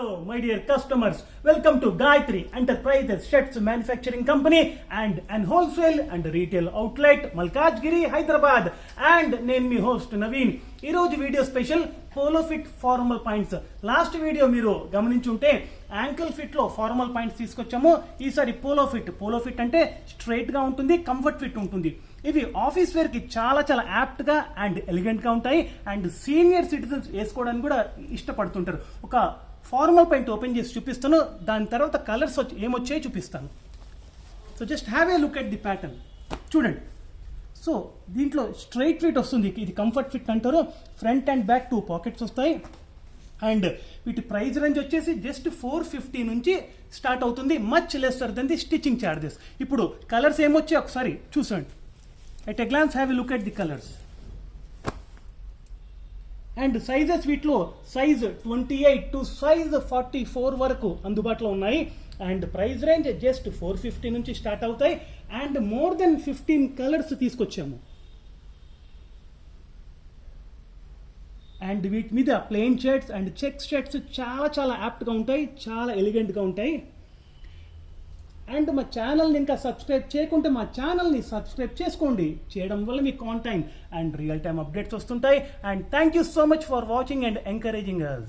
Hello, my dear customers. Welcome to Gayatri Enterprises Shirts Manufacturing Company and an wholesale and retail outlet, Malkajgiri, Hyderabad. And name me host Naveen. ఈ రోజు video special polo fit formal points. Last video మీరు గమనించుంటే ankle fit లో formal points తీసుకొచ్చాము. ఈసారి polo fit అంటే straight గా ఉంటుంది, comfort fit ఉంటుంది. ఇవి ఆఫీస్ వేర్ కి చాలా చాలా యాప్ట్ గా అండ్ ఎలిగెంట్ గా ఉంటాయి అండ్ సీనియర్ సిటిజన్స్ వేసుకోవడానికి కూడా ఇష్టపడుతుంటారు. ఒక ఫార్మల్ పాయింట్ ఓపెన్ చేసి చూపిస్తాను, దాని తర్వాత కలర్స్ ఏమొచ్చాయో చూపిస్తాను. So just have a look at the pattern. చూడండి. సో దీంట్లో స్ట్రైట్ ఫిట్ వస్తుంది, ఇది కంఫర్ట్ ఫిట్ అంటారు. ఫ్రంట్ అండ్ బ్యాక్ 2 పాకెట్స్ వస్తాయి అండ్ వీటి ప్రైస్ రేంజ్ వచ్చేసి జస్ట్ 450 నుంచి స్టార్ట్ అవుతుంది, much lesser than the stitching charges. ఇప్పుడు కలర్స్ ఏమొచ్చాయి ఒకసారి చూసండి. At a glance have a look at the colours and sizes. వీటిలో సైజ్ 28 టు సైజ్ 44 వరకు అందుబాటులో ఉన్నాయి అండ్ ప్రైస్ రేంజ్ జస్ట్ 450 నుంచి స్టార్ట్ అవుతాయి అండ్ మోర్ దెన్ 15 కలర్స్ తీసుకొచ్చాము. అండ్ వీటి మీద plain shirts and check shirts చాలా చాలా యాప్ట్గా ఉంటాయి, చాలా ఎలిగెంట్గా ఉంటాయి. అండ్ మా ఛానల్ని ఇంకా సబ్స్క్రైబ్ చేయకుంటే మా ఛానల్ని సబ్స్క్రైబ్ చేసుకోండి. చేయడం వల్ల మీకు on time and real time updates వస్తుంటాయి. And thank you so much for watching and encouraging us.